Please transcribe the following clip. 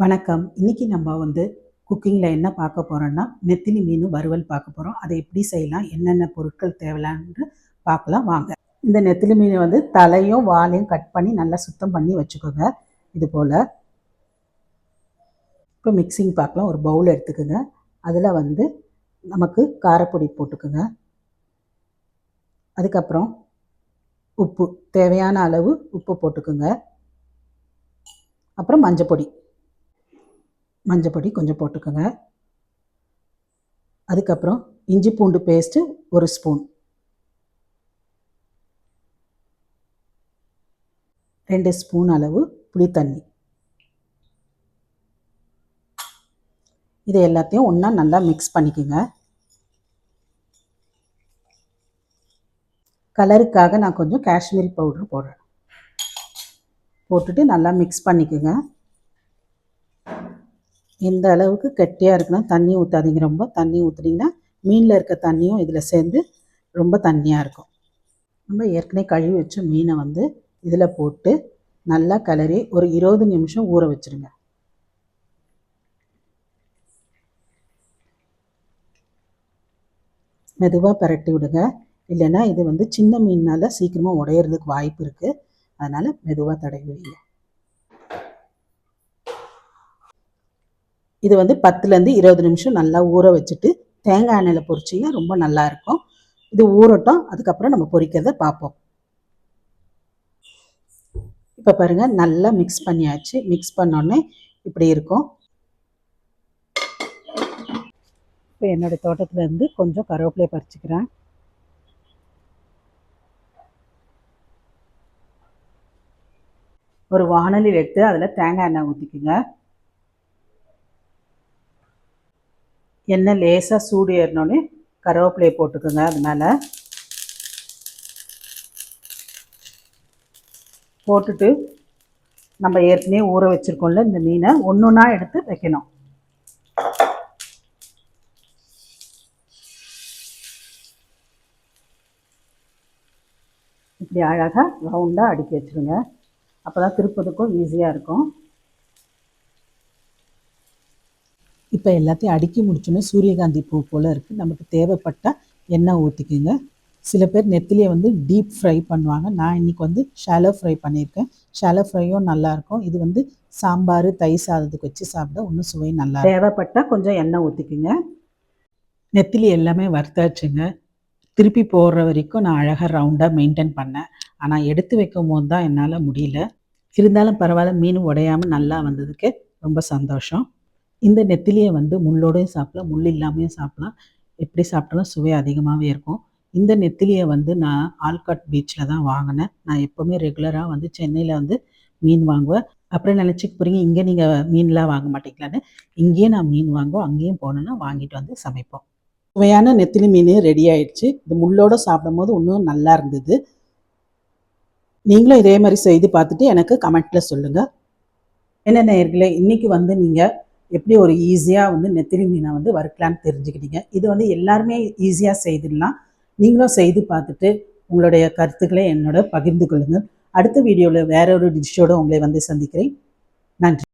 வணக்கம். இன்னைக்கு நம்ம குக்கிங்கில் என்ன பார்க்க போகிறோன்னா, நெத்திலி மீன் வறுவல் பார்க்க போகிறோம். அதை எப்படி செய்யலாம், என்னென்ன பொருட்கள் தேவைலான்னு பார்க்கலாம் வாங்க. இந்த நெத்திலி மீன் தலையும் வாலையும் கட் பண்ணி நல்லா சுத்தம் பண்ணி வச்சுக்கோங்க. இது போல் இப்போ மிக்சிங் பார்க்கலாம். ஒரு பவுல் எடுத்துக்கோங்க. அதில் நமக்கு காரப்பொடி போட்டுக்கோங்க. அதுக்கப்புறம் உப்பு, தேவையான அளவு உப்பு போட்டுக்கோங்க. அப்புறம் மஞ்சப்பொடி கொஞ்சம் போட்டுக்கோங்க. அதுக்கப்புறம் இஞ்சி பூண்டு பேஸ்ட்டு 1 ஸ்பூன், 2 ஸ்பூன் அளவு புளித்தண்ணி. இதை எல்லாத்தையும் ஒன்றா நல்லா மிக்ஸ் பண்ணிக்கோங்க. கலருக்காக நான் கொஞ்சம் காஷ்மீரி பவுட்ரு போடுறேன். போட்டுட்டு நல்லா மிக்ஸ் பண்ணிக்கோங்க. இந்த அளவுக்கு கெட்டியாக இருக்கணும். தண்ணி ஊற்றாதீங்க. ரொம்ப தண்ணி ஊற்றுனீங்கன்னா மீனில் இருக்க தண்ணியும் இதில் சேர்ந்து ரொம்ப தண்ணியாக இருக்கும். நம்ம ஏற்கனவே கழுவி வச்ச மீனை இதில் போட்டு நல்லா கிளறி ஒரு 20 நிமிஷம் ஊற வச்சுருங்க. மெதுவாக பரட்டி விடுங்க. இல்லைன்னா இது சின்ன மீனால் சீக்கிரமாக உடையிறதுக்கு வாய்ப்பு இருக்குது. அதனால் மெதுவாக தடவி வைங்க. இது 10லேருந்து 20 நிமிஷம் நல்லா ஊற வச்சுட்டு தேங்காய் எண்ணெயில் பொரிச்சிங்கன்னா ரொம்ப நல்லாயிருக்கும். இது ஊறட்டும். அதுக்கப்புறம் நம்ம பொரிக்கிறத பார்ப்போம். இப்போ பாருங்கள், நல்லா மிக்ஸ் பண்ணியாச்சு. மிக்ஸ் பண்ணோடனே இப்படி இருக்கும். இப்போ என்னோடய தோட்டத்துலேருந்து கொஞ்சம் கருவேப்பிலையை பறிச்சுக்கிறேன். ஒரு வாணலியில் எடுத்து அதில் தேங்காய் எண்ணெய் ஊற்றிக்குங்க. எண்ணெய் லேசாக சூடு ஏறினோடனே கருவேப்பிலையை போட்டுக்கோங்க. அதனால் போட்டுட்டு நம்ம ஏற்கனவே ஊற வச்சுருக்கோம்ல இந்த மீனை ஒன்றா எடுத்து வைக்கணும். இப்படி அழகாக ரவுண்டாக அடுக்கி வச்சுருங்க. அப்போ தான் திருப்பதுக்கும் ஈஸியாக இருக்கும். இப்போ எல்லாத்தையும் அடுக்கி முடிச்சோன்னே சூரியகாந்தி பூ போல் இருக்குது. நமக்கு தேவைப்பட்டால் எண்ணெய் ஊற்றிக்குங்க. சில பேர் நெத்திலியை டீப் ஃப்ரை பண்ணுவாங்க. நான் இன்றைக்கி ஷாலோ ஃப்ரை பண்ணியிருக்கேன். ஷாலோ ஃப்ரையும் நல்லாயிருக்கும். இது சாம்பார் தயிர் சாதத்துக்கு வச்சு சாப்பிட இன்னும் சுவை நல்லா. தேவைப்பட்டால் கொஞ்சம் எண்ணெய் ஊற்றிக்குங்க. நெத்திலி எல்லாமே வறுத்தாச்சுங்க. திருப்பி போடுற வரைக்கும் நான் அழகாக ரவுண்டாக மெயின்டைன் பண்ணேன். ஆனால் எடுத்து வைக்கும் போது தான் என்னால் முடியல. இருந்தாலும் பரவாயில்ல, மீன் உடையாமல் நல்லா வந்ததுக்கு ரொம்ப சந்தோஷம். இந்த நெத்திலியை முள்ளோடையும் சாப்பிடலாம், முள் இல்லாமையும் சாப்பிடலாம். எப்படி சாப்பிட்டாலும் சுவை அதிகமாகவே இருக்கும். இந்த நெத்திலியை நான் ஆல்காட் பீச்சில் தான் வாங்கினேன். நான் எப்போவுமே ரெகுலராக சென்னையில் மீன் வாங்குவேன். அப்புறம் நினச்சிக்க போகிறீங்க, இங்கே நீங்கள் மீன்லாம் வாங்க மாட்டீங்களான்னு. இங்கேயே நான் மீன் வாங்குவோம். அங்கேயும் போனோன்னா வாங்கிட்டு சமைப்போம். சுவையான நெத்திலி மீன் ரெடி ஆயிடுச்சு. இது முள்ளோடு சாப்பிடும் போது இன்னும் நல்லா இருந்தது. நீங்களும் இதே மாதிரி செய்து பார்த்துட்டு எனக்கு கமெண்ட்டில் சொல்லுங்கள். என்ன நேயர்களே, இன்றைக்கி நீங்கள் எப்படி ஒரு ஈஸியாக நெத்திலி மீனை வறுக்கலான்னு தெரிஞ்சுக்கிட்டீங்க. இது எல்லாருமே ஈஸியாக செய்திடலாம். நீங்களும் செய்து பார்த்துட்டு உங்களுடைய கருத்துக்களை என்னோட பகிர்ந்து கொள்ளுங்கள். அடுத்த வீடியோவில் வேற ஒரு டிஷ்ஷோடு உங்களை சந்திக்கிறேன். நன்றி.